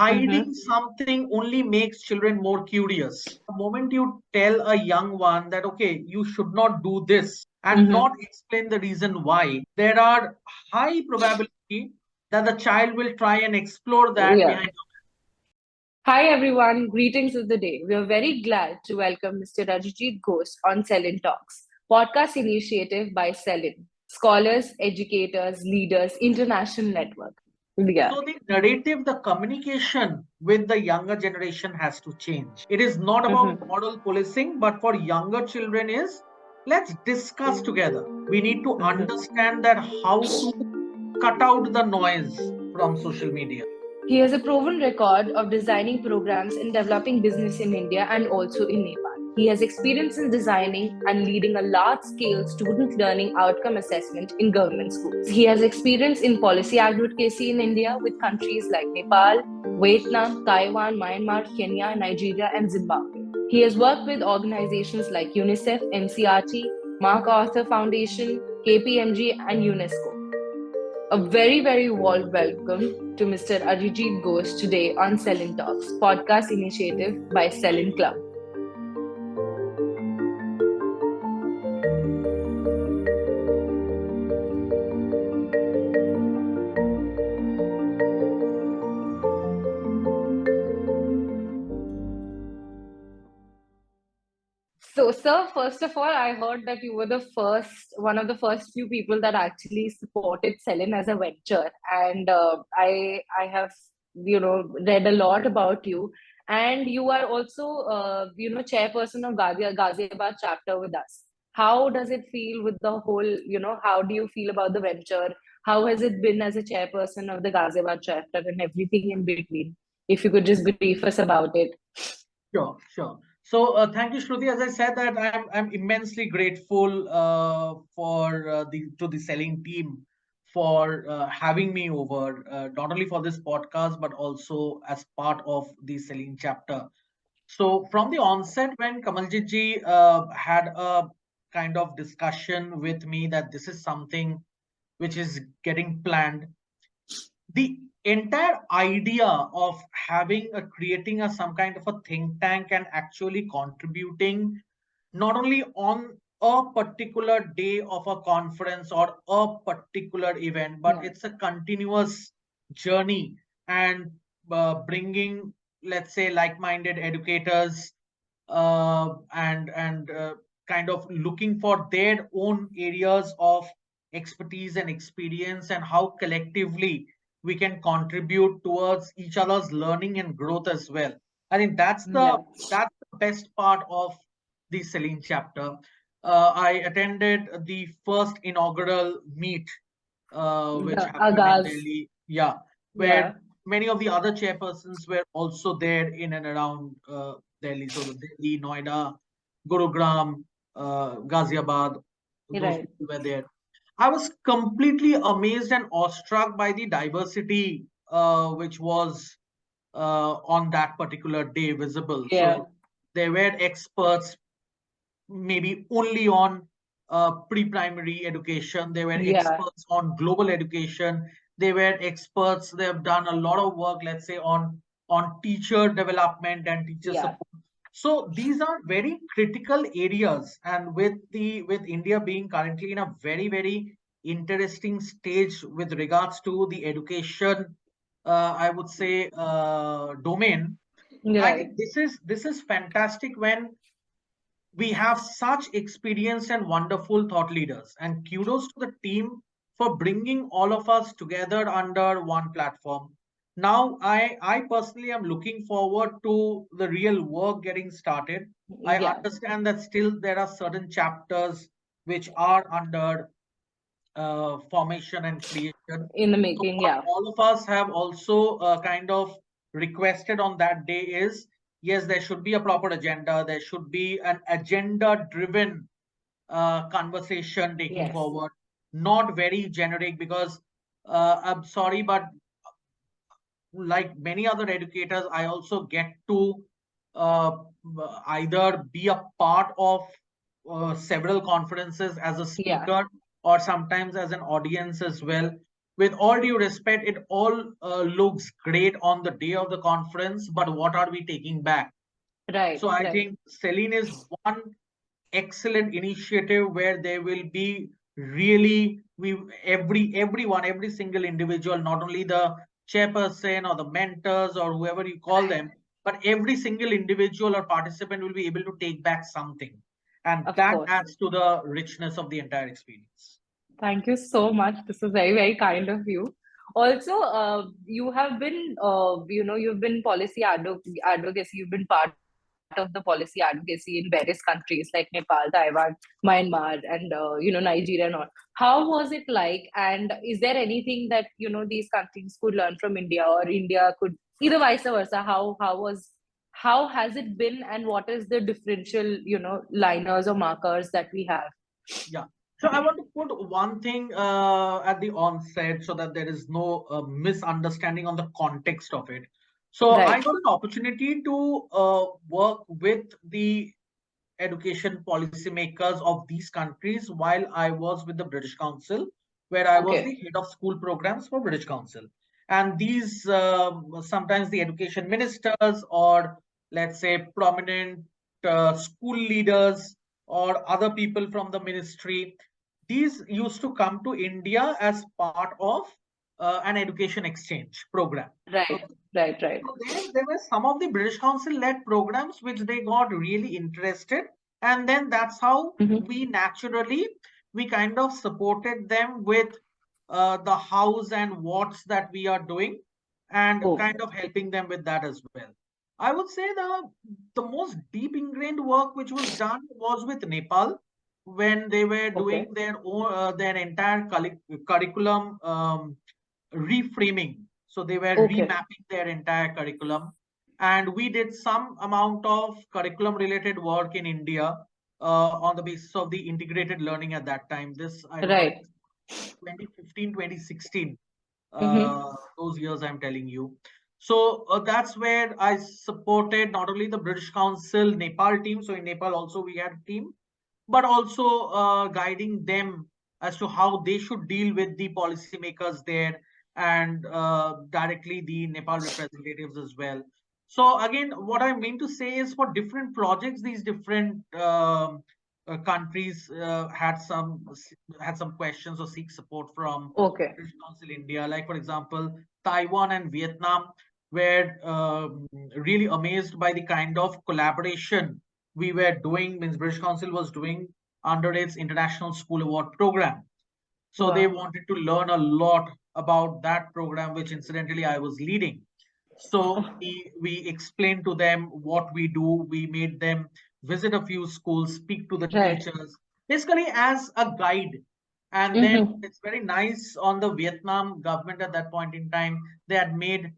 hiding something only makes children more curious. The moment you tell a young one that, okay, you should not do this and not explain the reason why, there are high probability that the child will try and explore that Yeah. behind. Hi everyone, greetings of the day. We are very glad to welcome Mr. Arijit Ghosh on SELIN Talks, podcast initiative by SELIN, scholars, educators, leaders, international network. Yeah. So the narrative, the communication with the younger generation has to change. It is not about moral policing, but for younger children is let's discuss together. We need to understand that how to cut out the noise from social media. He has a proven record of designing programs in developing business in India and also in Nepal. He has experience in designing and leading a large scale student learning outcome assessment in government schools. He has experience in policy advocacy in India with countries like Nepal, Vietnam, Taiwan, Myanmar, Kenya, Nigeria, and Zimbabwe. He has worked with organizations like UNICEF, NCRT, MacArthur Foundation, KPMG, and UNESCO. A very, very warm welcome to Mr. Arijit Ghosh today on SELIN Talks, podcast initiative by SELIN Club. So, sir, first of all, I heard that you were one of the first few people that actually supported SELIN as a venture, and I have read a lot about you, and you are also chairperson of Ghaziabad chapter with us. How does it feel with the whole? How do you feel about the venture? How has it been as a chairperson of the Ghaziabad chapter and everything in between? If you could just brief us about it. Sure, sure. So thank you, Shruti. As I said, that I'm immensely grateful for the selling team for having me over, not only for this podcast but also as part of the selling chapter. So from the onset, when Kamaljit ji had a kind of discussion with me that this is something which is getting planned, the entire idea of having a creating a some kind of a think tank and actually contributing not only on a particular day of a conference or a particular event, but it's a continuous journey and bringing, let's say, like-minded educators and kind of looking for their own areas of expertise and experience and how collectively we can contribute towards each other's learning and growth as well. I think that's the best part of the Celine chapter. I attended the first inaugural meet, which The happened in Agaz. Delhi. Yeah, Yeah. where many of the other chairpersons were also there in and around Delhi. So the Delhi, Noida, Gurugram, Ghaziabad, those Right. people were there. I was completely amazed and awestruck by the diversity which was on that particular day visible. Yeah. So there were experts maybe only on pre-primary education. They were Yeah. experts on global education. They were experts. They have done a lot of work, let's say, on teacher development and teacher Yeah. support. So these are very critical areas, and with India being currently in a very very interesting stage with regards to the education, I would say domain. I Right. think this is fantastic when we have such experienced and wonderful thought leaders. And kudos to the team for bringing all of us together under one platform. Now, I personally am looking forward to the real work getting started. I Yeah. understand that still there are certain chapters which are under formation and creation. In the So making. what Yeah. all of us have also kind of requested on that day is, yes, there should be a proper agenda. There should be an agenda-driven conversation taking Yes. forward, not very generic. Because I'm sorry, but like many other educators, I also get to uh, either be a part of several conferences as a Yeah. speaker or sometimes as an audience as well, with all due respect, it all looks great on the day of the conference, but what are we taking back? Right, So I right. think Selene is one excellent initiative where there will be really everyone, every single individual, not only the chairperson or the mentors or whoever you call them, but every single individual or participant will be able to take back something, and Of that course. adds to the richness of the entire experience. Thank you so much. This is very, very kind of you. Also, you have been, you've been advocacy. You've been part of the policy advocacy in various countries like Nepal, Taiwan, Myanmar, and Nigeria and all. How was it like? And is there anything that these countries could learn from India, or India could either vice versa? How has it been, and what is the differential liners or markers that we have? Yeah. So I want to put one thing at the onset so that there is no misunderstanding on the context of it. So I Right. got an opportunity to work with the education policymakers of these countries while I was with the British Council, where I was the Okay. head of school programs for British Council. And these sometimes the education ministers, or let's say prominent school leaders or other people from the ministry, these used to come to India as part of an education exchange program. Right. Okay. Right. Right. So there were some of the British Council led programs which they got really interested, and then that's how Mm-hmm. we kind of supported them with the hows and whats that we are doing, and Oh, kind of helping them with that as well. I would say the most deep ingrained work which was done was with Nepal, when they were doing okay. their entire curriculum reframing. So they were Okay. remapping their entire curriculum. And we did some amount of curriculum related work in India on the basis of the integrated learning at that time. This, I don't know, Right. it was 2015, 2016, Mm-hmm. those years I'm telling you. So that's where I supported not only the British Council Nepal team. So in Nepal also we had a team, but also guiding them as to how they should deal with the policymakers there, and directly the Nepal representatives as well. So again, what I mean to say is for different projects, these different countries had some questions or seek support from Okay. British Council India. Like for example, Taiwan and Vietnam were really amazed by the kind of collaboration we were doing, means British Council was doing under its International School Award program. So they Wow. wanted to learn a lot about that program, which incidentally I was leading. So Oh, we explained to them what we do. We made them visit a few schools, speak to the right. teachers, basically as a guide. And then Mm-hmm. it's very nice on the Vietnam government at that point in time. They had made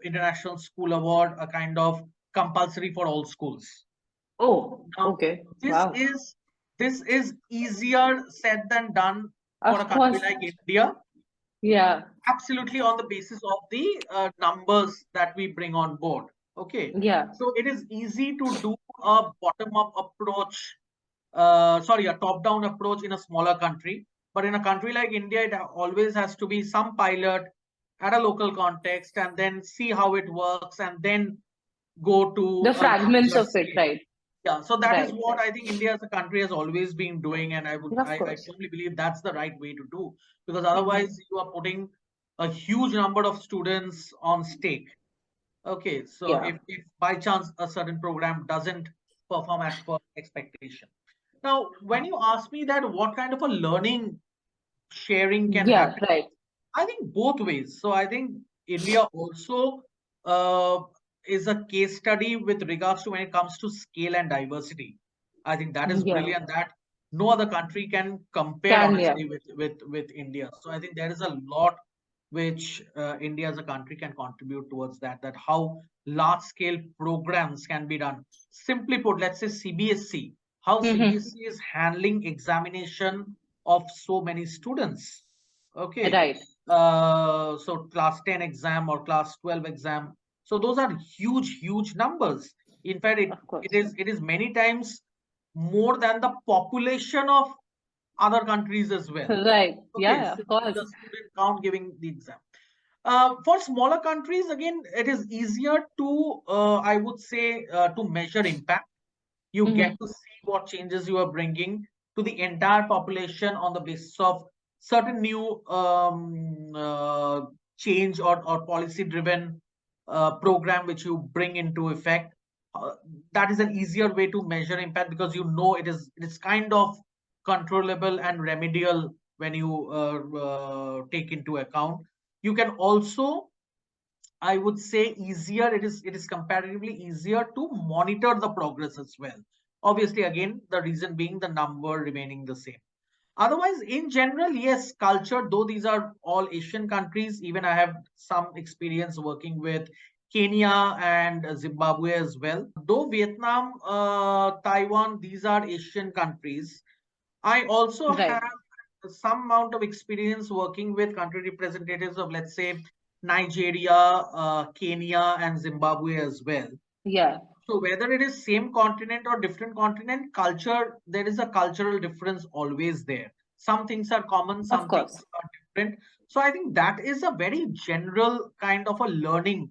International School Award a kind of compulsory for all schools. Oh, Now, okay. this Wow. is this is easier said than done for a Of country course. like India, Yeah. absolutely on the basis of the numbers that we bring on board. Okay, Yeah. so it is easy to do a bottom-up approach, sorry, a top-down approach in a smaller country. But in a country like India, it always has to be some pilot at a local context, and then see how it works, and then go to The a fragments larger of it, scale. right? Yeah, so that is Right. what Right. I think India as a country has always been doing, and Of I course. firmly believe that's the right way to do, because Mm-hmm. otherwise you are putting a huge number of students on stake. Okay, so Yeah. if by chance a certain program doesn't perform as per expectation. Now, when you ask me that what kind of a learning sharing can Yeah. happen, Right. I think both ways. So I think India also uh, is a case study with regards to when it comes to scale and diversity. I think that is Yeah. brilliant. That no other country can compare Can, yeah. honestly with India. So I think there is a lot which India as a country can contribute towards that. That how large scale programs can be done. Simply put, let's say CBSC. How Mm-hmm. CBSC is handling examination of so many students. Okay, Right. so class 10 exam or class 12 exam. So those are huge numbers. In fact, Of course. it is many times more than the population of other countries as well. Right. Okay, Yeah, of so course. the student count giving the exam. For smaller countries, again, it is easier to, I would say, to measure impact. You get to see what changes you are bringing to the entire population on the basis of certain new change or policy driven program which you bring into effect. uh, that is an easier way to measure impact, because you know it is kind of controllable and remedial when you take into account. You can also, I would say, easier. It is comparatively easier to monitor the progress as well. Obviously, again, the reason being the number remaining the same. Otherwise, in general, yes, culture, though these are all Asian countries, even I have some experience working with Kenya and Zimbabwe as well. Though Vietnam, Taiwan, these are Asian countries, I also Right. have some amount of experience working with country representatives of, let's say, Nigeria, Kenya, and Zimbabwe as well. Yeah, So whether it is same continent or different continent, culture, there is a cultural difference always there. Some things are common, of some things course. are different. So I think that is a very general kind of a learning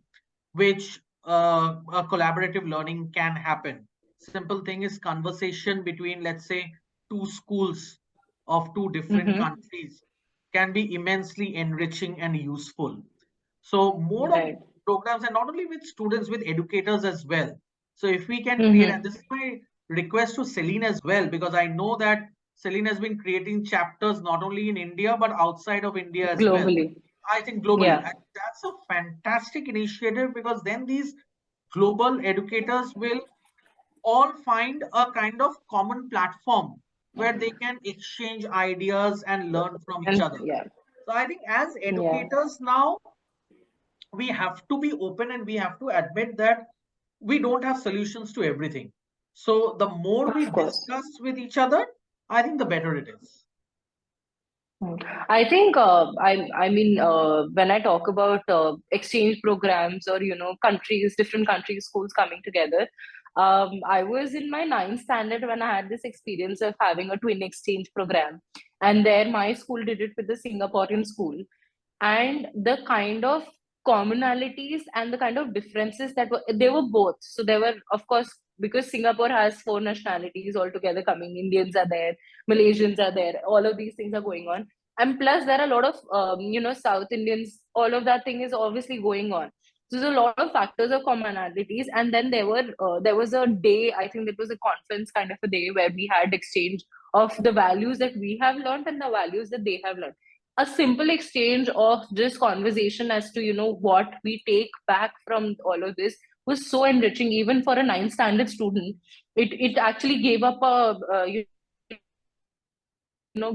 which a collaborative learning can happen. Simple thing is conversation between, let's say, two schools of two different Mm-hmm. countries can be immensely enriching and useful. So more of Right. programs, and not only with students, with educators as well. So if we can create, and Mm-hmm. this is my request to Celine as well, because I know that Celine has been creating chapters not only in India but outside of India as well. Globally. I think globally. Yeah. That's a fantastic initiative, because then these global educators will all find a kind of common platform where they can exchange ideas and learn from each And other. yeah. So I think as Yeah. educators now, we have to be open and we have to admit that we don't have solutions to everything. So the more we Of course. discuss with each other, I think the better it is. I think when I talk about exchange programs or countries, different countries, schools coming together, I was in my ninth standard when I had this experience of having a twin exchange program, and there my school did it with the Singaporean school, and the kind of commonalities and the kind of differences that were they were both. So there were, of course, because Singapore has four nationalities altogether coming. Indians are there, Malaysians are there. All of these things are going on, and plus there are a lot of South Indians. All of that thing is obviously going on. So there's a lot of factors of commonalities, and then there was a day. I think it was a conference kind of a day where we had exchange of the values that we have learned and the values that they have learned. A simple exchange of just conversation as to what we take back from all of this was so enriching, even for a ninth standard student. It actually gave up a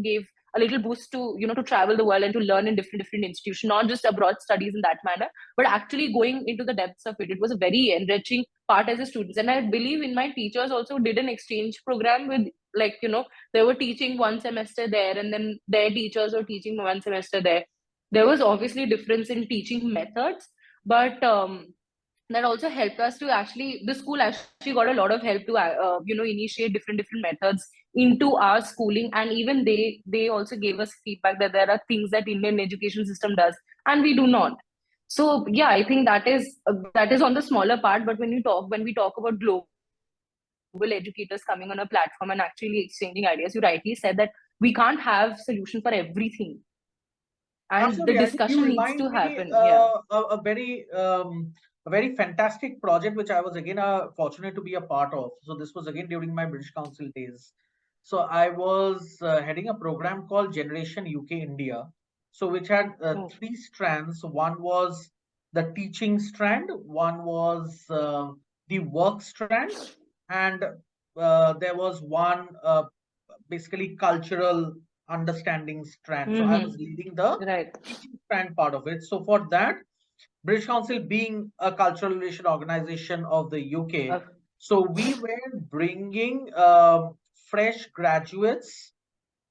gave a little boost to travel the world and to learn in different institutions, not just abroad studies in that manner, but actually going into the depths of it. It was a very enriching part as a student, and I believe in my teachers also did an exchange program with, like, they were teaching one semester there, and then their teachers were teaching one semester there. There was obviously difference in teaching methods, but that also helped us to actually, the school actually got a lot of help to initiate different methods into our schooling, and even they also gave us feedback that there are things that Indian education system does and we do not. So yeah, I think that is on the smaller part, but when we talk about global educators coming on a platform and actually exchanging ideas, you rightly said that we can't have solution for everything, and the Absolutely. I think you discussion needs remind to me happen. Yeah. a very fantastic project which I was again fortunate to be a part of. So this was again during my British Council days. So I was heading a program called Generation UK India. So which had Oh. three strands. One was the teaching strand, one was the work strand, and there was one basically cultural understanding strand. So I was leading the Right. teaching strand part of it. So for that, British Council being a cultural relation organization of the UK, Of so we were bringing fresh graduates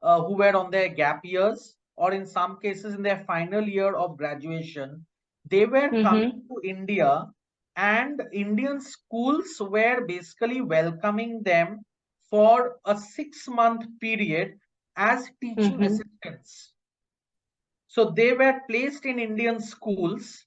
who were on their gap years, or in some cases in their final year of graduation. They were coming Mm-hmm. to India, and Indian schools were basically welcoming them for a 6-month period as teaching Mm-hmm. assistants. So they were placed in Indian schools,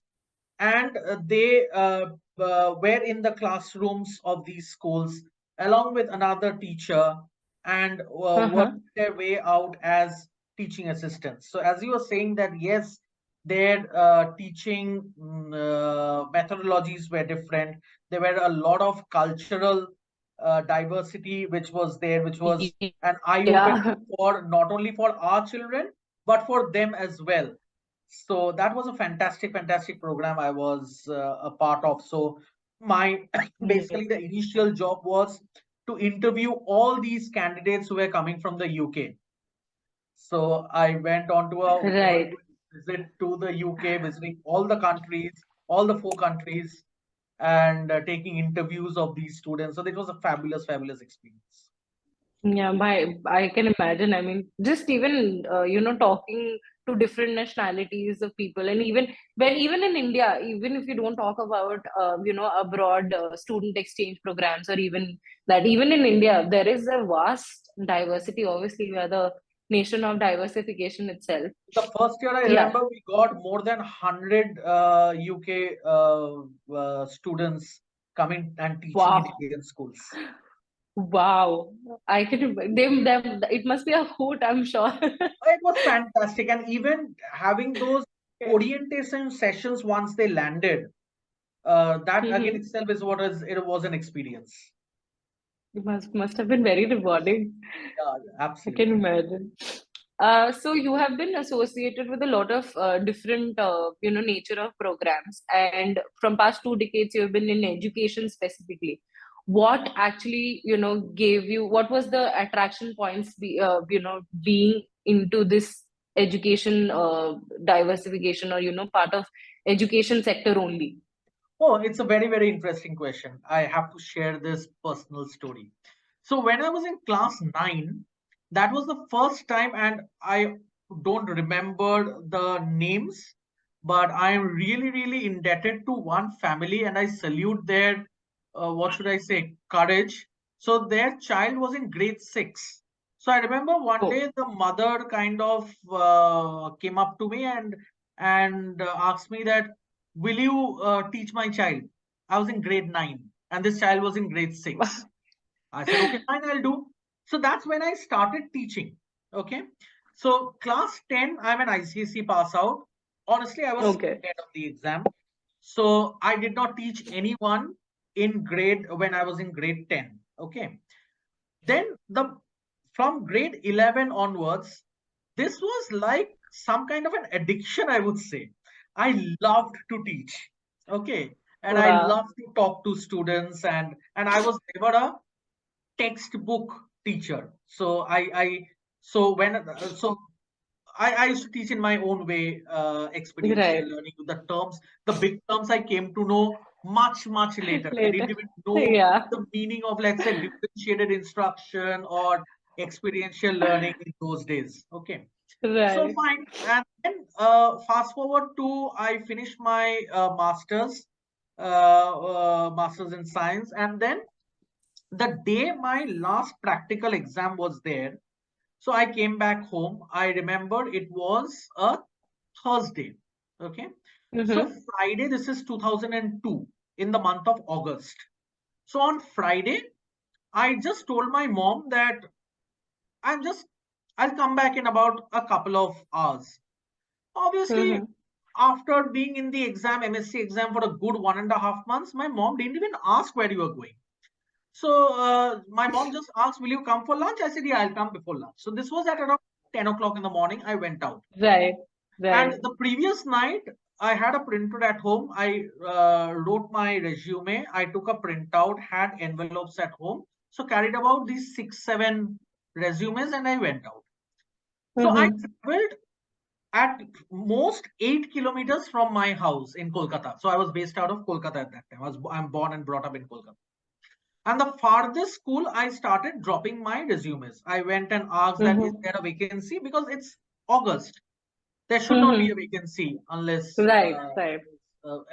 and they were in the classrooms of these schools along with another teacher, and Uh-huh. worked their way out as teaching assistants. So as you were saying that yes, their teaching methodologies were different. There were a lot of cultural diversity which was there, which was an eye opener Yeah. for not only for our children but for them as well. So that was a fantastic, fantastic program I was a part of. So my Yeah. basically the initial job was to interview all these candidates who were coming from the UK. So I went on to a Right. whirlwind visit to the UK, visiting all the countries, all the four countries, and taking interviews of these students. So it was a fabulous, fabulous experience. Yeah, I can imagine. I mean, just even talking to different nationalities of people, and even in India, even if you don't talk about abroad student exchange programs, or even that, even in India, there is a vast diversity. Obviously, we are the nation of diversification itself. The first year, I Yeah. remember we got more than 100 UK students coming and teaching in Wow. Indian schools. Wow. I can them it must be a hoot, I'm sure. It was fantastic. And even having those orientation sessions once they landed, that again Mm-hmm. itself is what is it was an experience. It must have been very rewarding. Yeah, yeah, I can absolutely. imagine. So you have been associated with a lot of different, nature of programs, and from past 2 decades, you have been in education specifically. What actually, gave you? What was the attraction points? Being into this education diversification, or part of education sector only. Oh, it's a very, very interesting question. I have to share this personal story. So, when I was in class 9, that was the first time, and I don't remember the names, but I am really, really indebted to one family, and I salute their, what should I say, courage. So, their child was in grade 6. So, I remember one Oh, day the mother kind of came up to me and asked me that, will you teach my child? I was in grade 9 and this child was in grade 6. I said, okay, fine, I'll do. So that's when I started teaching. Okay. So class 10, I'm an ICSE pass out. Honestly, I was okay. scared of the exam. So I did not teach anyone in grade when I was in grade 10. Okay. Then the from grade 11 onwards, this was like some kind of an addiction, I would say. I loved to teach. Okay. And I Wow. loved to talk to students, and I was never a textbook teacher. So I used to teach in my own way, experiential Right. learning. The terms, the big terms I came to know much, much later. I Later. didn't even know Yeah. the meaning of, let's say, differentiated instruction or experiential learning in those days. Okay. So Right. fine. And then fast forward to I finished my master's in science. And then the day my last practical exam was there, so I came back home. I remember it was a Thursday. Okay. So Mm-hmm. Friday, this is 2002, in the month of August. So on Friday, I just told my mom that I'm just, I'll come back in about a couple of hours. Obviously, Mm-hmm. after being in the exam, MSc exam for a good 1.5 months, my mom didn't even ask where you were going. So my mom just asked, will you come for lunch? I said, yeah, I'll come before lunch. So this was at around 10 o'clock in the morning. I went out. Right. And Right. the previous night, I had a printer at home. I wrote my resume. I took a printout, had envelopes at home. So carried about these 6, 7 resumes and I went out. So I Mm-hmm. traveled at most 8 kilometers from my house in Kolkata. So I was based out of Kolkata at that time. I'm born and brought up in Kolkata. And the farthest school, I started dropping my resumes. I went and asked that, is Mm-hmm. there a vacancy? Because it's August. There should not be a Mm-hmm. vacancy unless Right. Right.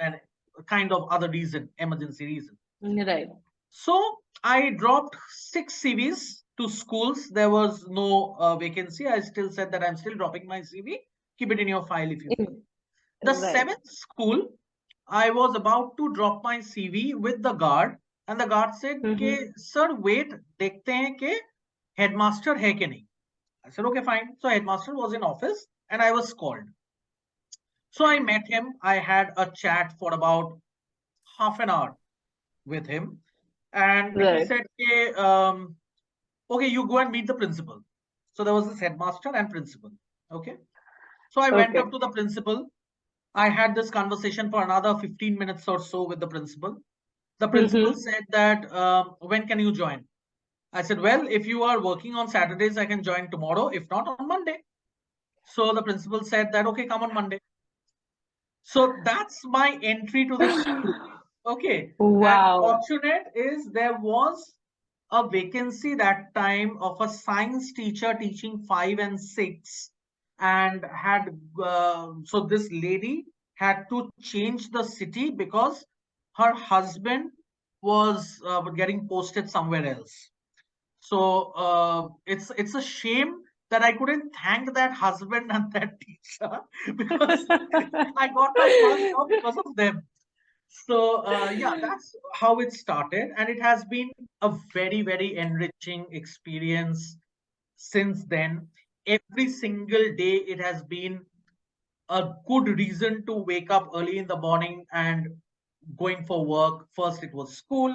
and kind of other reason, emergency reason. Right. So I dropped 6 CVs to schools. There was no vacancy. I still said that I'm still dropping my CV. Keep it in your file if you feel. The Right. seventh school, I was about to drop my CV with the guard, and the guard said, "के sir, wait, देखते हैं कि headmaster है कि नहीं." I said, "Okay, fine." So headmaster was in office, and I was called. So I met him. I had a chat for about half an hour with him, and he Right. said, "Okay, you go and meet the principal." So there was this headmaster and principal. Okay. So I went Okay. up to the principal. I had this conversation for another 15 minutes or so with the principal. The principal said that, when can you join? I said, well, if you are working on Saturdays, I can join tomorrow. If not, on Monday. So the principal said that, okay, come on Monday. So that's my entry to the school. Okay. And Wow. fortunate is there was a vacancy that time of a science teacher teaching 5 and 6, and had so this lady had to change the city because her husband was getting posted somewhere else. So it's a shame that I couldn't thank that husband and that teacher because I got my first job because of them. So yeah, that's how it started, and it has been a very, very enriching experience since then. Every single day, it has been a good reason to wake up early in the morning and going for work. First, it was school,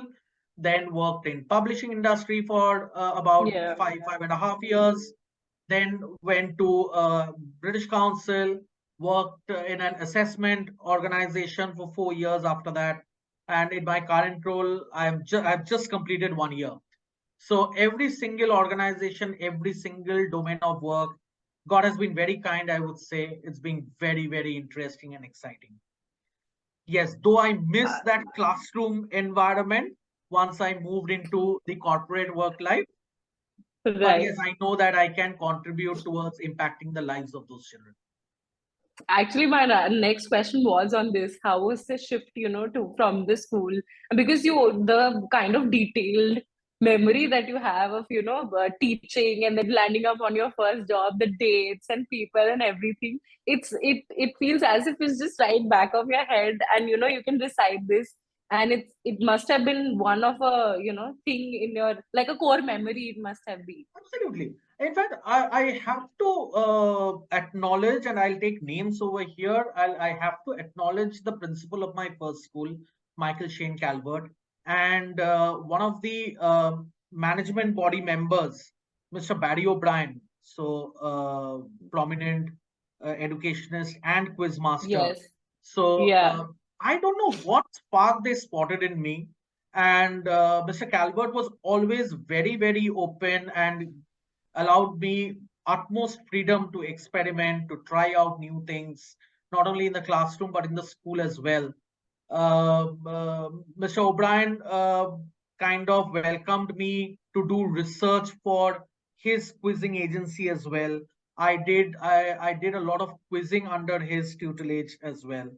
then worked in publishing industry for about Yeah. 5.5 years. Then went to British Council, worked in an assessment organization for 4 years after that. And in my current role, I've just completed 1 year. So every single organization, every single domain of work, God has been very kind, I would say. It's been very, very interesting and exciting. Yes, though I miss that classroom environment once I moved into the corporate work life, but Right. yes, I know that I can contribute towards impacting the lives of those children. Actually, my next question was on this. How was the shift, to from the school? Because the kind of detailed memory that you have of, teaching and then landing up on your first job, the dates and people and everything. It feels as if it's just right back of your head, and you can recite this, and it must have been one of a thing in your, like a core memory. It must have been. Absolutely. In fact, I have to acknowledge, and I'll take names over here. I have to acknowledge the principal of my first school, Michael Shane Calvert, and one of the management body members, Mr. Barry O'Brien. So, prominent educationist and quiz master. Yes. So, Yeah. I don't know what spark they spotted in me, and Mr. Calvert was always very, very open and allowed me utmost freedom to experiment, to try out new things, not only in the classroom but in the school as well. Mr. O'Brien kind of welcomed me to do research for his quizzing agency as well. I did a lot of quizzing under his tutelage as well.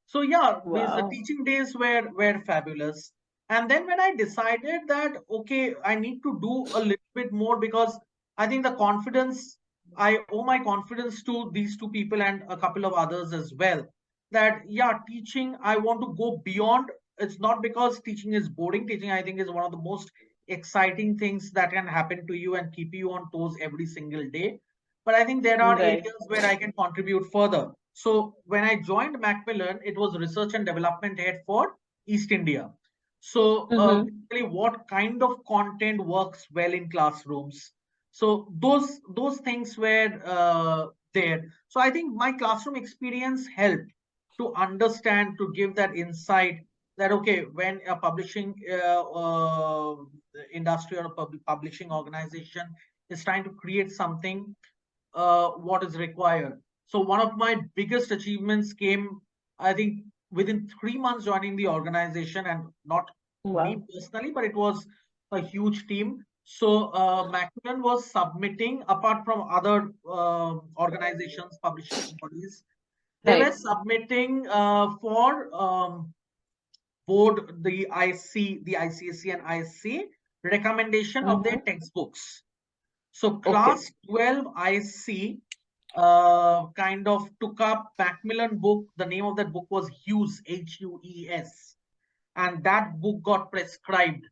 So yeah, the Wow. teaching days were fabulous. And then when I decided that okay, I need to do a little bit more because I think the confidence, I owe my confidence to these two people and a couple of others as well, that yeah, teaching, I want to go beyond. It's not because teaching is boring. Teaching, I think, is one of the most exciting things that can happen to you and keep you on toes every single day. But I think there are Right. areas where I can contribute further. So when I joined Macmillan, it was research and development head for East India. So Mm-hmm. basically, what kind of content works well in classrooms? So those things were there. So I think my classroom experience helped to understand, to give that insight that okay, when a publishing industry or a publishing organization is trying to create something, what is required. So one of my biggest achievements came, I think, within 3 months joining the organization, and not me Wow. personally, but it was a huge team. So Macmillan was submitting, apart from other organizations, publishing bodies, they were Right. submitting for board, the ICSE and ISC recommendation of their textbooks. So class 12 IC kind of took up Macmillan book. The name of that book was Hughes, Hues, and that book got prescribed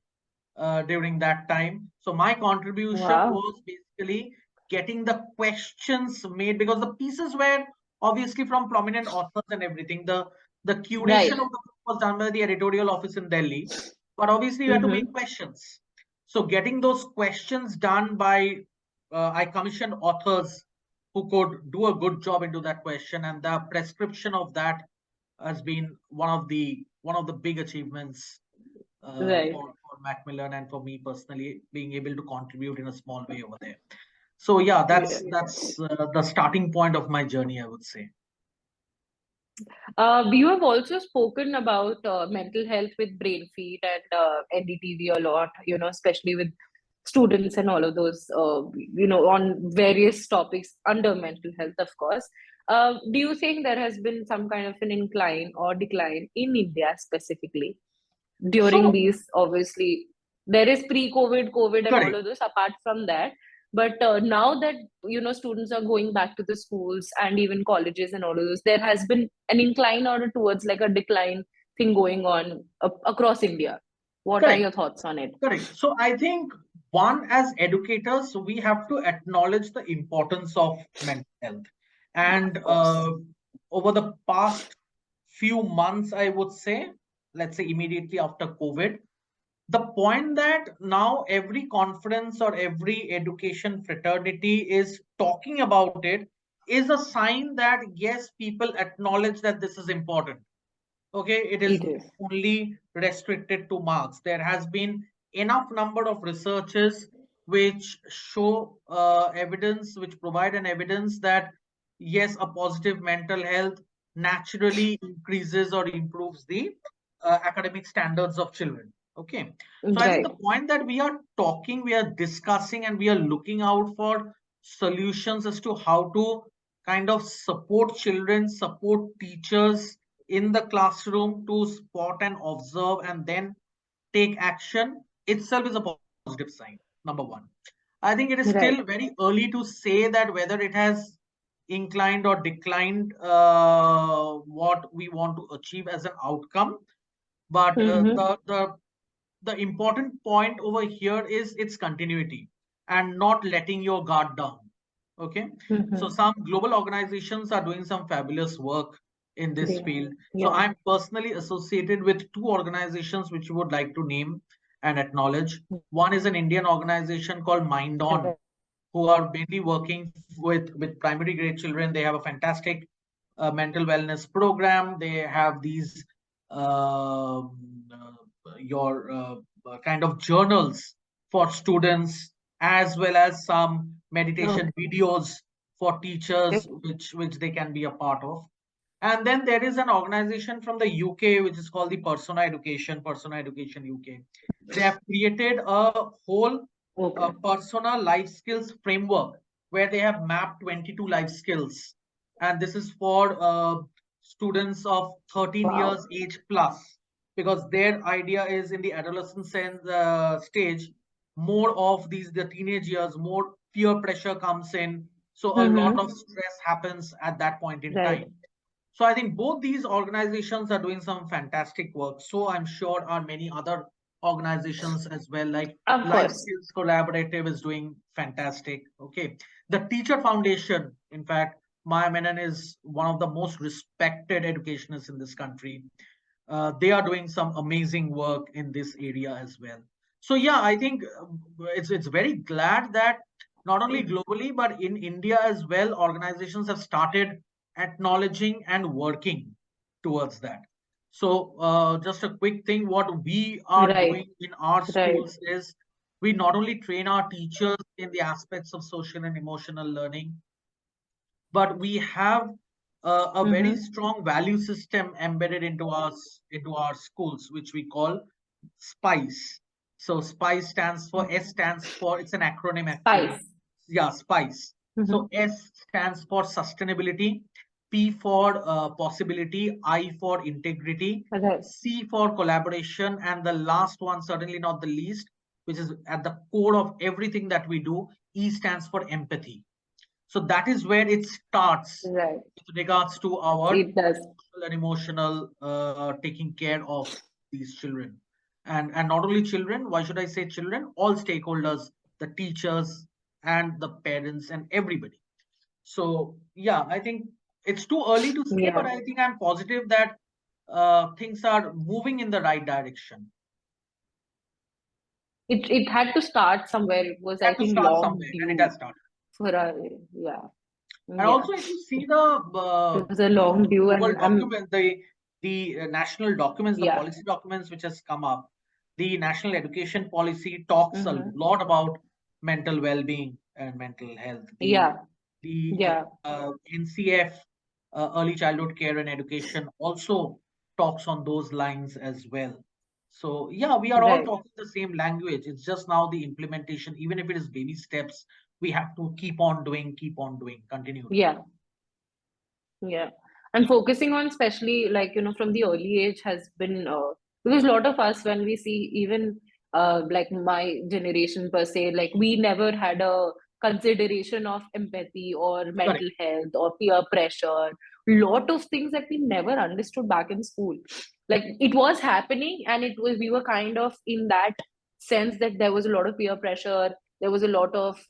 during that time. So my contribution was basically getting the questions made, because the pieces were obviously from prominent authors and everything. The curation of the book was done by the editorial office in Delhi, but obviously you had to make questions. So getting those questions done by I commissioned authors who could do a good job into that question, and the prescription of that has been one of the big achievements for Macmillan, and for me personally, being able to contribute in a small way over there. So yeah, that's the starting point of my journey, I would say. You have also spoken about mental health with Brain Feed and NDTV a lot, especially with students and all of those, on various topics under mental health, of course. Do you think there has been some kind of an incline or decline in India specifically during So these? Obviously, there is pre-COVID, COVID, and all correct. of this. Apart from that, but now that students are going back to the schools and even colleges and all of this, there has been an incline or towards like a decline thing going on across India. What are Correct. your thoughts on it? Correct. So I think, one, as educators, we have to acknowledge the importance of mental health. And Of course. over the past few months, I would say, let's say immediately after COVID, the point that now every conference or every education fraternity is talking about it is a sign that yes, people acknowledge that this is important. Okay, it is It is. only restricted to marks. There has been enough number of researches which show evidence, which provide an evidence that yes, a positive mental health naturally increases or improves the academic standards of children. Okay, so I think Right. the point that we are talking, we are discussing, and we are looking out for solutions as to how to kind of support children, support teachers in the classroom to spot and observe and then take action itself is a positive sign. Number one, I think it is still Right. very early to say that whether it has inclined or declined what we want to achieve as an outcome. But Mm-hmm. the important point over here is its continuity and not letting your guard down. Okay, so Mm-hmm. some global organizations are doing some fabulous work in this Yeah. field. So Yeah. I'm personally associated with two organizations which you would like to name and acknowledge. One is an Indian organization called Mind On, who are mainly working with primary grade children. They have a fantastic mental wellness program. They have these your kind of journals for students, as well as some meditation Okay. videos for teachers, which they can be a part of. And then there is an organization from the UK which is called the Persona Education UK. They have created a whole Okay. persona life skills framework where they have mapped 22 life skills. And this is for students of 13 Wow. years age plus, because their idea is in the adolescent stage, more of the teenage years, more peer pressure comes in. So a lot Mm-hmm. of stress happens at that point in Right. time. So I think both these organizations are doing some fantastic work. So I'm sure are many other organizations as well, like Of Life course. Skills Collaborative is doing fantastic. Okay. The Teacher Foundation, in fact, Maya Menon is one of the most respected educationists in this country. They are doing some amazing work in this area as well. So yeah, I think it's very glad that not only globally but in India as well, organizations have started acknowledging and working towards that. So just a quick thing, what we are Right. doing in our Right. schools is we not only train our teachers in the aspects of social and emotional learning, but we have a very Mm-hmm. strong value system embedded into our schools, which we call SPICE. So SPICE stands for S stands for, it's an acronym actually. Spice. Yeah, SPICE. So Mm-hmm. S stands for sustainability, P for possibility, I for integrity, Right. C for collaboration, and the last one, certainly not the least, which is at the core of everything that we do, E stands for empathy. So that is where it starts Right. with regards to our It does. social and emotional taking care of these children. And not only children, why should I say children? All stakeholders, the teachers and the parents and everybody. So yeah, I think it's too early to say, but Yeah. I think I'm positive that things are moving in the right direction. It had to start somewhere. It was, It I had to think, start long somewhere, and it due has started. for a, yeah. And Yeah. also, if you see the It was a long due, global and document, the national documents, the yeah. policy documents which has come up, the national education policy talks a Mm-hmm. lot about mental well-being and mental health. Yeah. The Yeah. NCF, early childhood care and education, also talks on those lines as well. So yeah, we are all Right. talking the same language. It's just now the implementation, even if it is baby steps, we have to keep on doing, continue doing. Yeah. Yeah. And focusing on, especially like, from the early age has been, because a lot of us, when we see even like my generation per se, like we never had a consideration of empathy or Correct. mental health or peer pressure. Lot of things that we never understood back in school. Like it was happening, and we were kind of in that sense that there was a lot of peer pressure. There was a lot of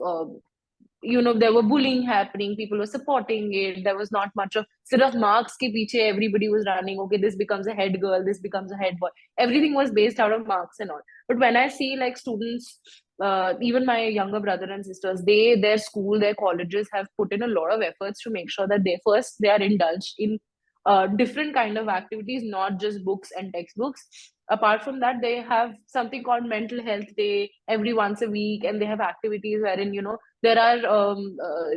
there were bullying happening, people were supporting it, there was not much of sirf marks ke piche everybody was running, okay, this becomes a head girl, this becomes a head boy, everything was based out of marks and all. But when I see like students, even my younger brother and sisters, their school, their colleges have put in a lot of efforts to make sure that they are indulged in different kind of activities, not just books and textbooks. Apart from that, they have something called mental health day every once a week, and they have activities wherein there are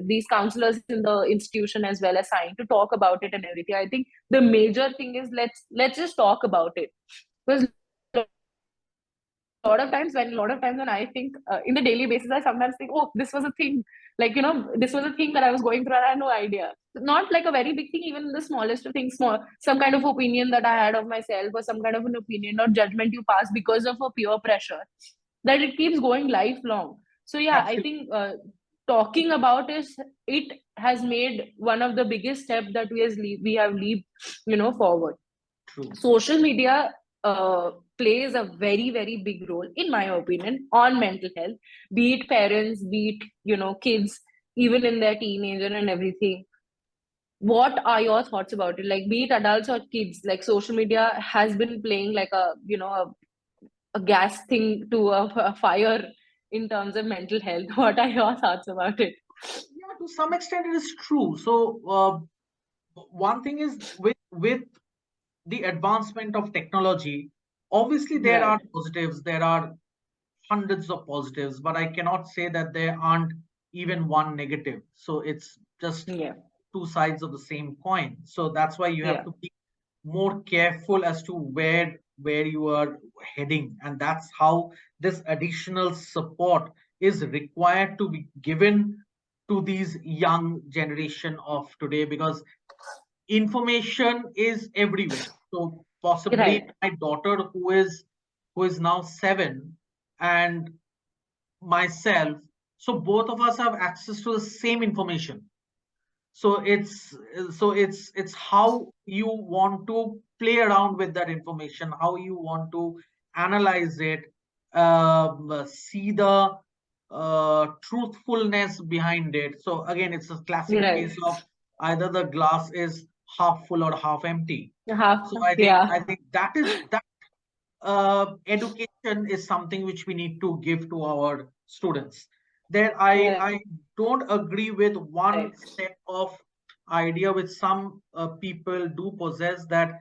these counselors in the institution as well assigned to talk about it and everything. I think the major thing is let's just talk about it, because a lot of times when I think in the daily basis, I sometimes think, oh, this was a thing. Like, this was a thing that I was going through and I had no idea. Not like a very big thing, even the smallest of things, small, some kind of opinion that I had of myself, or some kind of an opinion or judgment you pass because of a peer pressure, that it keeps going lifelong. So yeah, I Absolutely think talking about it has made one of the biggest steps that we have leaped, forward. true. Social media plays a very very big role, in my opinion, on mental health, be it parents, be it kids, even in their teenager and everything. What are your thoughts about it, like be it adults or kids? Like social media has been playing like a gas thing to a fire in terms of mental health. What are your thoughts about it? Yeah, to some extent it is true. So one thing is with the advancement of technology, obviously there Right. are positives, there are hundreds of positives, but I cannot say that there aren't even one negative. So it's just Yeah. two sides of the same coin. So that's why you have Yeah. to be more careful as to where you are heading, and that's how this additional support is required to be given to these young generation of today, because information is everywhere. So possibly Right. my daughter, who is now 7, and myself, so both of us have access to the same information. So it's how you want to play around with that information, how you want to analyze it, see the truthfulness behind it. So again, it's a classic Right. case of either the glass is half full or half empty. Half. So i think Yeah. i think that education is something which we need to give to our students. There, I don't agree with one Right. step of idea which some people do possess, that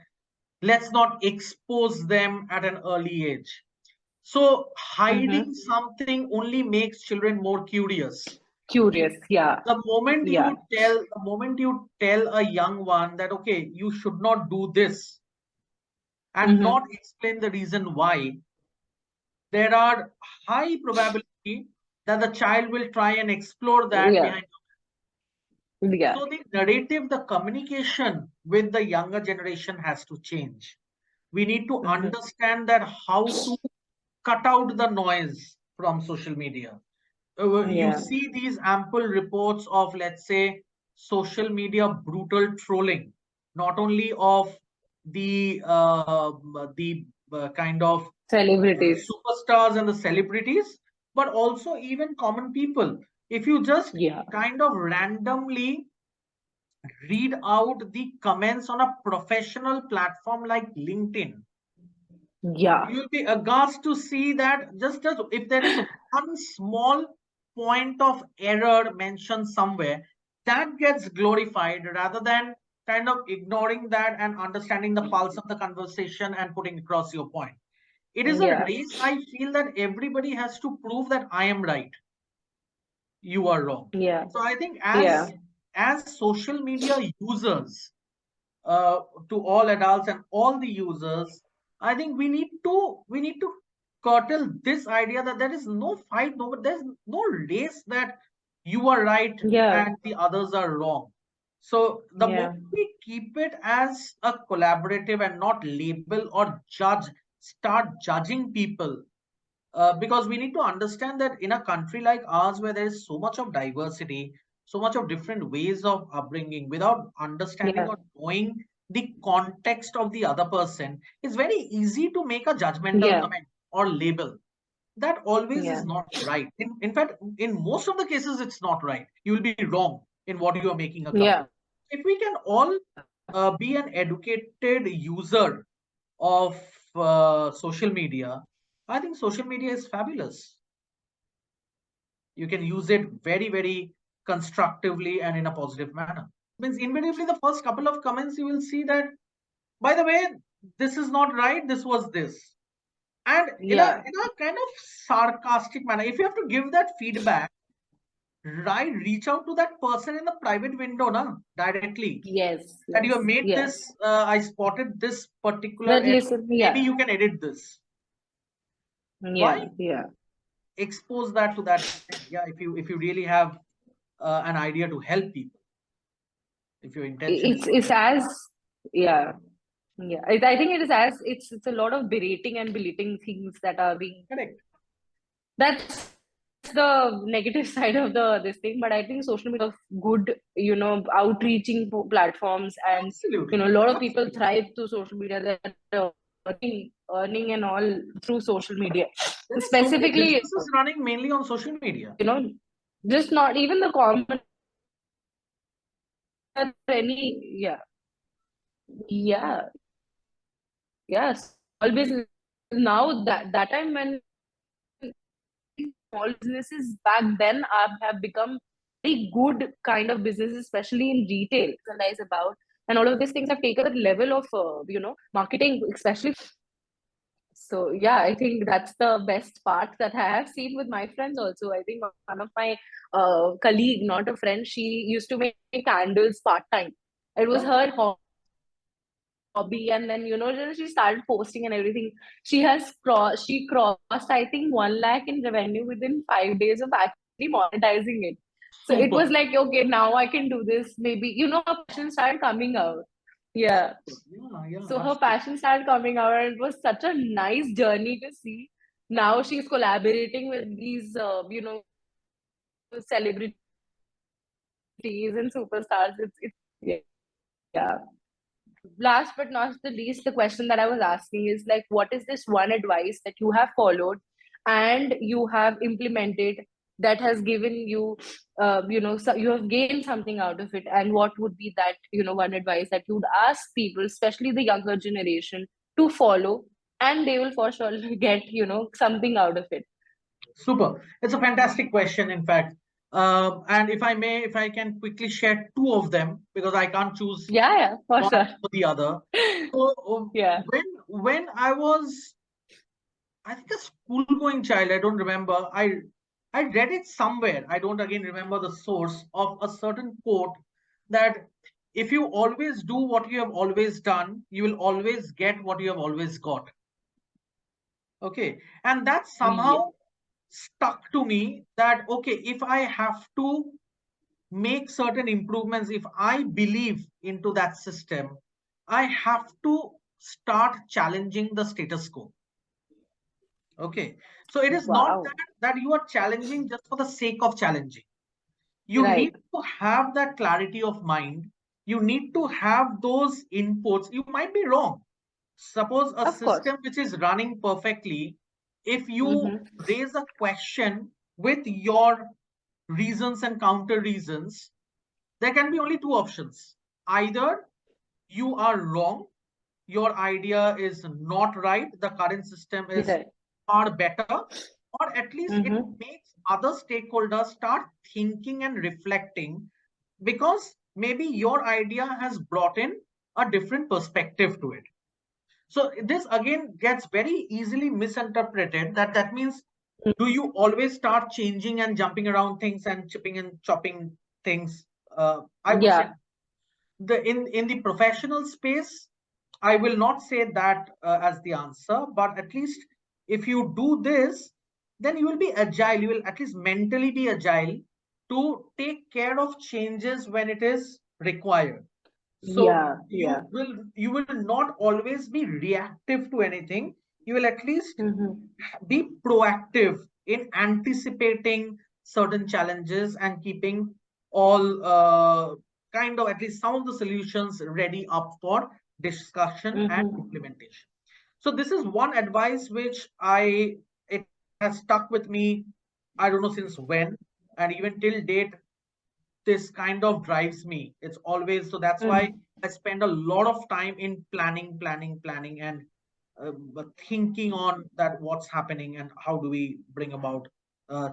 let's not expose them at an early age. So Mm-hmm. hiding something only makes children more curious. Curious. Yeah. Yeah. The moment you tell a young one that okay, you should not do this, and Mm-hmm. not explain the reason why, there are high probability that the child will try and explore that Yeah. behind. Yeah. So the narrative, the communication with the younger generation has to change. We need to Mhm. understand that how to cut out the noise from social media. You Yeah. see these ample reports of, let's say, social media brutal trolling, not only of the kind of Celebrities. superstars and the celebrities, but also even common people. If you just Yeah. kind of randomly read out the comments on a professional platform like LinkedIn, Yeah. you'll be aghast to see that just as if there is one small point of error mentioned somewhere, that gets glorified rather than kind of ignoring that and understanding the pulse of the conversation and putting across your point. It is a Yeah. race. I feel that everybody has to prove that I am right, you are wrong. Yeah. So I think Yeah. as social media users, uh, to all adults and all the users, I think we need to curtail this idea that there is no fight, no, there's no race that you are right Yeah. and the others are wrong. So the Yeah. moment we keep it as a collaborative and not label or start judging people, because we need to understand that in a country like ours where there is so much of diversity, so much of different ways of upbringing, without understanding Yeah. or knowing the context of the other person, it's very easy to make a judgmental Yeah. comment or label. That always is Yeah. not right. In fact, in most of the cases, it's not right. You will be wrong in what you are making a comment. Yeah. If we can all be an educated user of social media, I think social media is fabulous. You can use it very, very constructively and in a positive manner. Means invariably the first couple of comments you will see that, by the way, this is not right, this was this. And in a Yeah. kind of sarcastic manner, if you have to give that feedback, right, reach out to that person in the private window, na, directly. Yes. That you have Yes. made Yes. this, I spotted this particular But error. listen. Maybe Yeah. you can edit this. Why Yeah. Yeah. expose that to that extent? Yeah, if you really have an idea to help people, if your intention is to It's help. as yeah. Yeah. I think it is as it's a lot of berating and belittling things that are being. Correct. That's the negative side of the this thing. But I think social media of good, outreaching platforms, and Absolutely. a lot of people Absolutely. thrive through social media. They're earning and all through social media. There are so many Specifically, businesses running mainly on social media. just not even the common any yeah yeah yes all business now that time when small businesses back then have become very good kind of businesses, especially in retail. Realize about and all of these things have taken the level of marketing, especially. So yeah, I think that's the best part that I have seen with my friends also. I think one of my colleague, not a friend, she used to make candles part time. It was Oh, her hobby, and then she started posting and everything. She crossed I think 1 lakh in revenue within 5 days of actually monetizing it. So it was super. like, okay, now I can do this. Maybe her passion started coming out. Yeah. Super. Yeah, yeah, So her absolutely. passion started coming out, and it was such a nice journey to see. Now she's collaborating with these celebrities and superstars. Yeah. Last but not the least, the question that I was asking is like, what is this one advice that you have followed and you have implemented that has given you, so you have gained something out of it? And what would be that, one advice that you would ask people, especially the younger generation, to follow, and they will for sure get, something out of it? Super. It's a fantastic question, in fact. And if I may, if I can quickly share two of them, because I can't choose Yeah, yeah, for one sure. or the other. So Yeah. when I was, I think, a school going child, I don't remember. I read it somewhere. I don't again remember the source of a certain quote that if you always do what you have always done, you will always get what you have always got. Okay. And that Yeah. somehow stuck to me that, okay, if I have to make certain improvements, if I believe into that system, I have to start challenging the status quo. Okay. So it is not Wow. that you are challenging just for the sake of challenging. You Right. need to have that clarity of mind. You need to have those inputs. You might be wrong. Suppose a Of course. system which is running perfectly, if you Mm-hmm. raise a question with your reasons and counter reasons, there can be only two options. Either you are wrong, your idea is not right, the current system is Right. far better, or at least it Mm-hmm. makes other stakeholders start thinking and reflecting, because maybe your idea has brought in a different perspective to it. So this again gets very easily misinterpreted, that means, do you always start changing and jumping around things and chipping and chopping things? I would say Yeah. in the professional space, I will not say that as the answer, but at least if you do this, then you will be agile. You will at least mentally be agile to take care of changes when it is required. So Yeah. Yeah. you will not always be reactive to anything. You will at least Mm-hmm. be proactive in anticipating certain challenges and keeping all kind of at least some of the solutions ready up for discussion and Mm-hmm. implementation. So this is one advice which it has stuck with me. I don't know since when, and even till date, this kind of drives me. It's always so. That's why Mm-hmm. I spend a lot of time in planning, and thinking on that what's happening and how do we bring about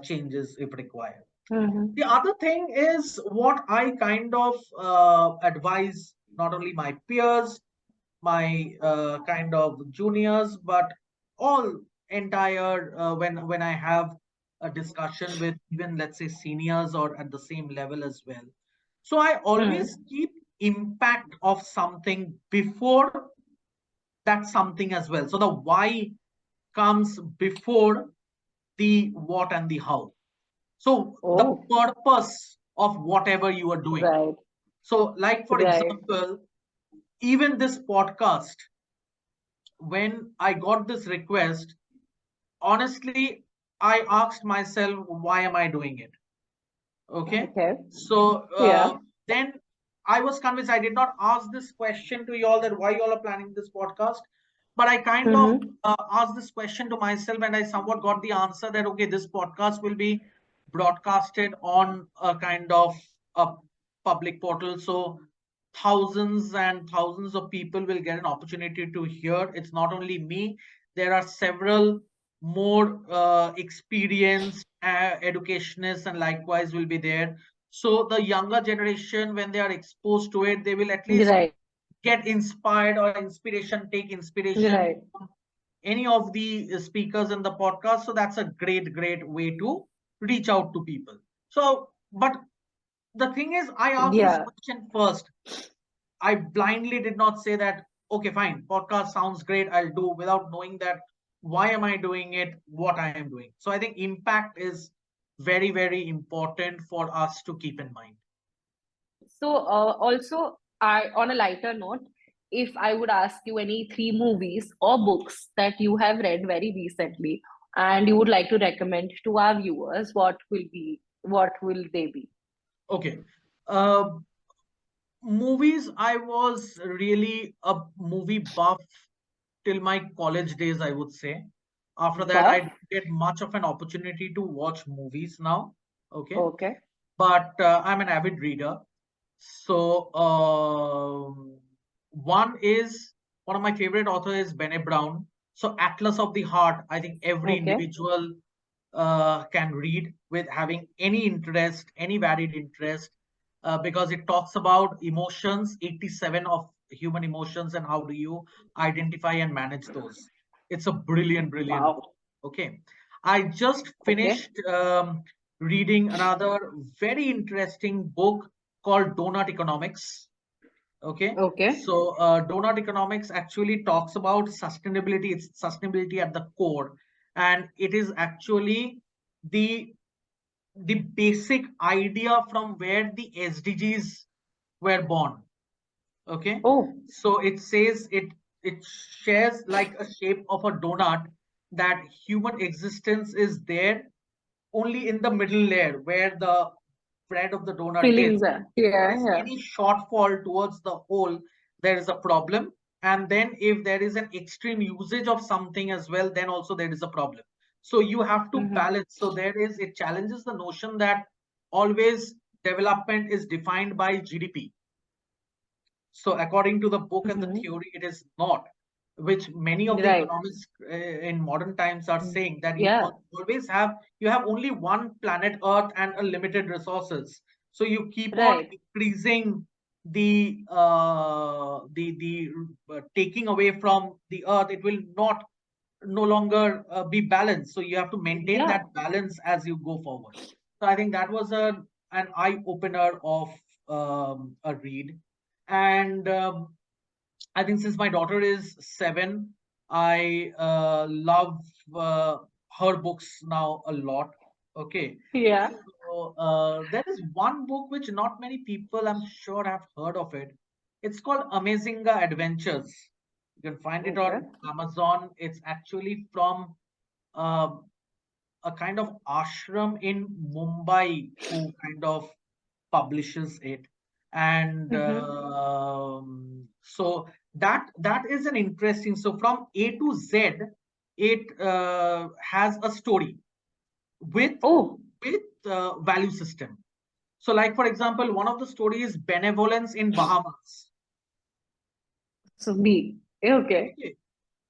changes if required. Mm-hmm. The other thing is what I kind of advise not only my peers, my kind of juniors, but all entire when I have a discussion with even let's say seniors or at the same level as well. So I always Mm-hmm. keep impact of something before that something as well. So the why comes before the what and the how. So the Oh, purpose of whatever you are doing. right. So, like for Right. example, even this podcast, when I got this request, honestly, I asked myself, why am I doing it? Okay. Okay. So Yeah. then I was convinced. I did not ask this question to y'all that why y'all are planning this podcast, but I kind of Mm-hmm. asked this question to myself, and I somewhat got the answer that okay, this podcast will be broadcasted on a kind of a public portal, so thousands and thousands of people will get an opportunity to hear. It's not only me. There are several more experienced educationists and likewise will be there. So the younger generation, when they are exposed to it, they will at least Right. get inspired or inspiration, take inspiration Right. from any of the speakers in the podcast. So that's a great way to reach out to people. So but the thing is, I asked this Yeah. question first. I blindly did not say that, okay, fine, podcast sounds great, I'll do, without knowing that why am I doing it, what I am doing. So I think impact is very important for us to keep in mind. So, also, on a lighter note, if I would ask you any three movies or books that you have read very recently and you would like to recommend to our viewers, what will they be? Okay. Uh, Movies, I was really a movie buff till my college days, I would say. After that, I Buff? didn't get much of an opportunity to watch movies now. Okay. Okay. But I'm an avid reader. So one of my favorite author is Bene Brown. So Atlas of the Heart, I think every Okay. individual can read with having any interest, any varied interest, because it talks about emotions, 87 of human emotions, and how do you identify and manage those. It's a brilliant book. Wow. Okay. I just Okay. finished reading another very interesting book called Donut Economics. Okay. Okay. So Donut Economics actually talks about sustainability. It's sustainability at the core. And it is actually the the basic idea from where the SDGs were born. Okay, Oh, so it says it shares like a shape of a donut, that human existence is there only in the middle layer where the bread of the donut is. feelings are. If there Yeah, is yeah. any shortfall towards the whole, there is a problem. And then if there is an extreme usage of something as well, then also there is a problem. So you have to Mm-hmm. balance. So it challenges the notion that always development is defined by GDP. So according to the book and the Mm-hmm. theory, it is not, which many of the Right. economists in modern times are saying, that Yeah. you have only one planet Earth and a limited resources. So you keep on Right. increasing the taking away from the Earth. It will not no longer be balanced. So you have to maintain Yeah. that balance as you go forward. So I think that was an eye opener of a read. And I think since my daughter is 7, I love her books now a lot. Okay. Yeah. So there is one book which not many people, I'm sure, have heard of it. It's called Amazinga Adventures. You can find it Okay. on Amazon. It's actually from uh, a kind of ashram in Mumbai who kind of publishes it. And Mm-hmm. so that is an interesting. So from A to Z, it has a story with Oh, value system. So, like for example, one of the stories is benevolence in Bahamas. so B. Okay. Okay,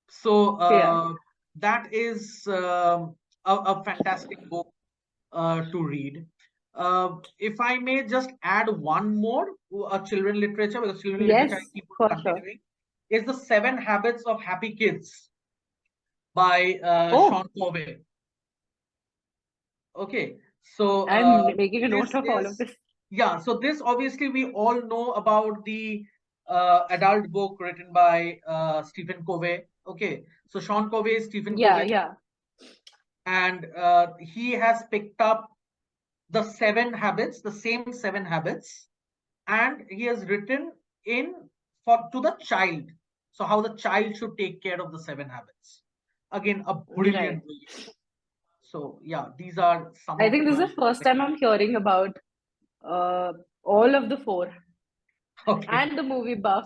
so Yeah. that is a fantastic book to read. If I may just add one more, children literature, because children literature I Yes, keep on for sure. continuing, is The Seven Habits of Happy Kids by Sean Oh, Covey. Okay, so I'm making a note this of all of is, this. yeah, so this obviously we all know about the adult book written by Stephen Covey. Okay, so Sean Covey is Stephen Yeah, Covey, yeah. and he has picked up the seven habits, the same seven habits, and he has written in for to the child. So how the child should take care of the seven habits. Again, a Right. brilliant, brilliant. So yeah, these are some I of think this is my the first time I'm recommendations. hearing about uh, all of the four Okay. and the movie buff.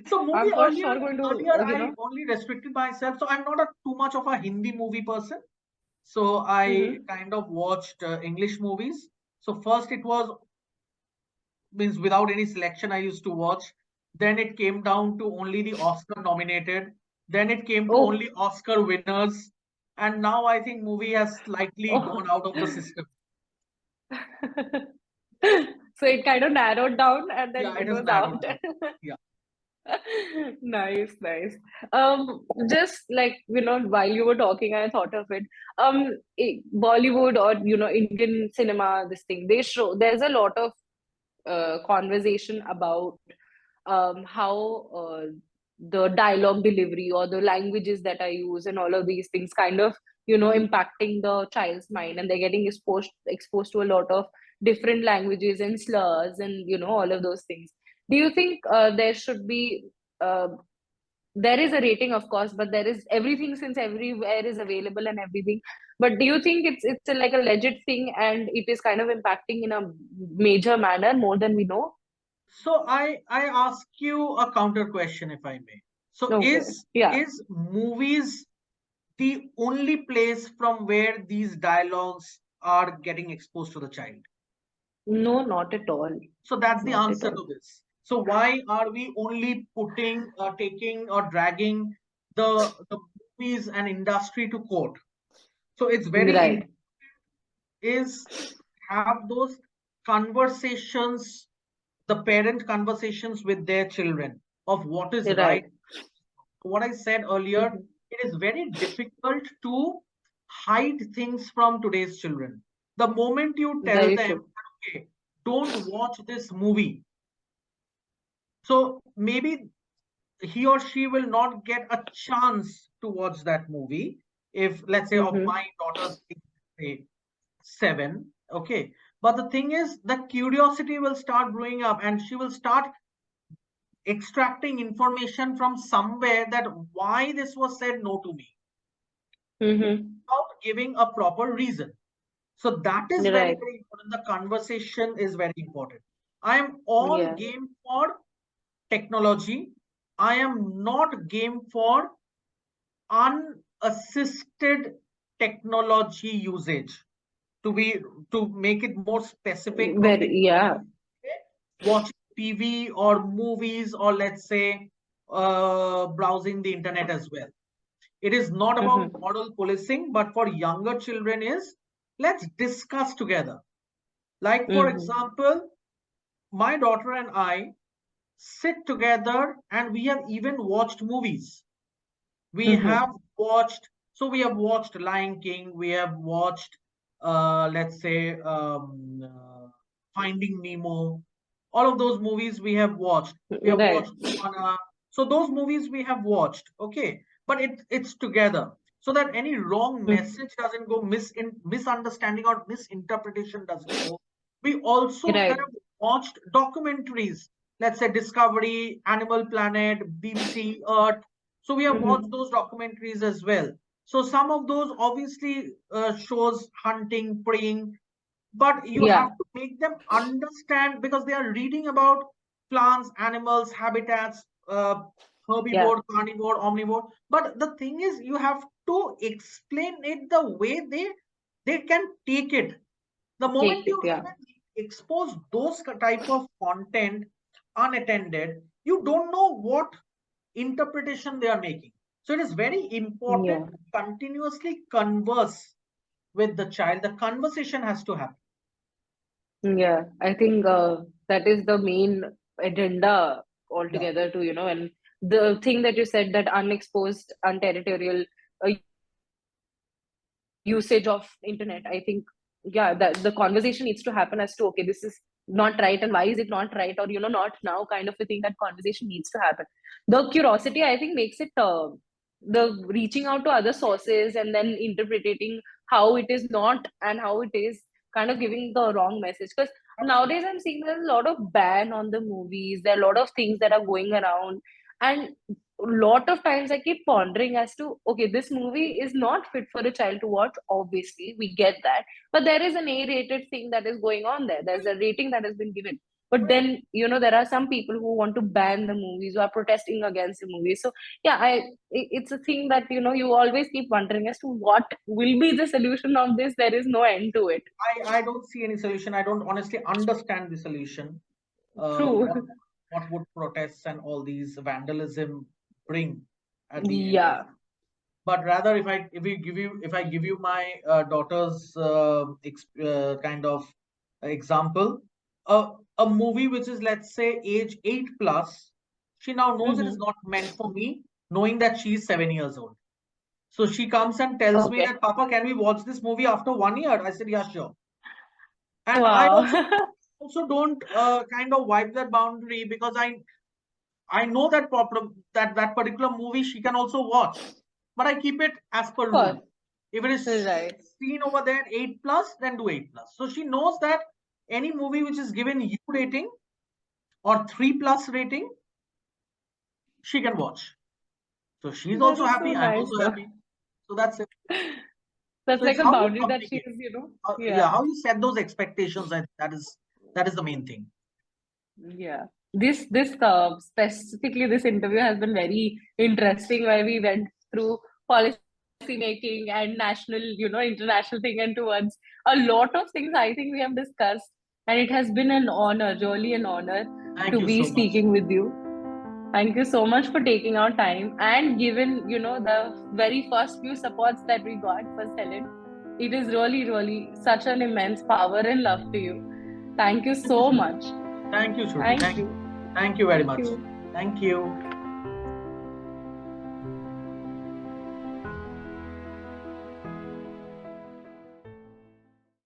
So movie I'm for sure going to, earlier I only restricted myself. So I'm not a too much of a Hindi movie person. So I Mhm. kind of watched English movies. So first it was, means without any selection I used to watch. Then it came down to only the Oscar nominated. Then it came to Oh, only Oscar winners. And now I think movie has slightly oh. gone out of the system. So it kind of narrowed down and then Yeah, it it has was narrowed out. down. Yeah. Nice, nice. Just like, while you were talking, I thought of it. Bollywood or, Indian cinema, this thing, there's a lot of conversation about how the dialogue delivery or the languages that I use and all of these things kind of, impacting the child's mind, and they're getting exposed to a lot of different languages and slurs and, all of those things. Do you think there should be uh, there is a rating, of course, but there is everything, since everywhere is available and everything. But do you think like a legit thing and it is kind of impacting in a major manner more than we know? So I ask you a counter question, if I may. So Okay. Yeah. is movies the only place from where these dialogues are getting exposed to the child? No, not at all. So that's the Not at answer all. to this. So why are we only putting, taking or dragging the movies and industry to court? So it's very Right. important is have those conversations, the parent conversations with their children of what is right. Right. What I said earlier, Mhm. it is very difficult to hide things from today's children. The moment you tell Very them, true. okay, don't watch this movie, so maybe he or she will not get a chance to watch that movie. If, let's say, of Mm-hmm. my daughter's age, say 7. Okay. But the thing is, the curiosity will start growing up and she will start extracting information from somewhere that why this was said no to me without giving a proper reason. So that is very, Right. very important. The conversation is very important. I am all Yeah. game for technology. I am not game for unassisted technology usage. To make it more specific of the Very, yeah. watching TV or movies, or let's say browsing the internet as well. It is not about Mm-hmm. moral policing, but for younger children is let's discuss together. Like for Mm-hmm. example, my daughter and I sit together and we have even watched movies. We Mm-hmm. have watched, so we have watched Lion King, we have watched, let's say, Finding Nemo. All of those movies we have watched. We have Right. watched Moana. So those movies we have watched, okay, but it's together so that any wrong Mm-hmm. message doesn't go misunderstanding or misinterpretation doesn't go. We also have Right. watched documentaries, let's say Discovery, Animal Planet, BBC Earth. So we have watched Mm-hmm. those documentaries as well. So some of those obviously shows hunting, preying, but you have Yeah. to make them understand because they are reading about plants, animals, habitats, Yeah. herbivore, carnivore, omnivore. But the thing is, you have to explain it the way they can take it. The moment Take it. you Yeah. even expose those type of content unattended, you don't know what interpretation they are making. So it is very important Yeah. to continuously converse with the child. The conversation has to happen. Yeah. I think that is the main agenda Yeah. altogether to, and the thing that you said, that unexposed, unterritorial usage of internet, I think, yeah, that the conversation needs to happen as to, okay, this is not right and why is it not right, or not now, kind of a thing. That conversation needs to happen. The curiosity, I think, makes it the reaching out to other sources and then interpreting how it is not and how it is, kind of giving the wrong message. Because nowadays I'm seeing there's a lot of ban on the movies, there are a lot of things that are going around, and a lot of times I keep pondering as to, okay, this movie is not fit for a child to watch. Obviously, we get that. But there is an A-rated thing that is going on there. There's a rating that has been given. But then, there are some people who want to ban the movies, who are protesting against the movies. So, yeah, it's a thing that, you always keep wondering as to what will be the solution of this. There is no end to it. I don't see any solution. I don't honestly understand the solution. Uh, True. what what would protests and all these vandalism bring at the end of Yeah. it? But rather, if I give you my daughter's kind of example, a movie which is, let's say, age 8+, she now knows it is Mm-hmm. not meant for me, knowing that she is 7 years old. So she comes and tells me Okay. that, Papa, can we watch this movie after 1 year? I said, yeah, sure. And I Wow. also don't kind of wipe that boundary because I know that problem that particular movie she can also watch, but I keep it as per Of rule. course. If it is Right. seen over there 8+, then do 8+. So she knows that any movie which is given U rating or 3+ rating, she can watch. So she's That also is so happy. I'm nice, also though. happy. So that's it. That's So it's like a how you boundary that she's, communicate. Yeah, yeah, how you set those expectations. That is the main thing. yeah. This specifically this interview has been very interesting, where we went through policy making and national, international thing, and towards a lot of things I think we have discussed, and it has been an honor, really an honor, Thank to you be so much. speaking with you. Thank you so much for taking our time and given, the very first few supports that we got for Selin. It is really, really such an immense power and love to you. Thank you Thank you, so Shruti. much. Thank you, Shruti. Thank you. Thank you very Thank much. you. Thank you.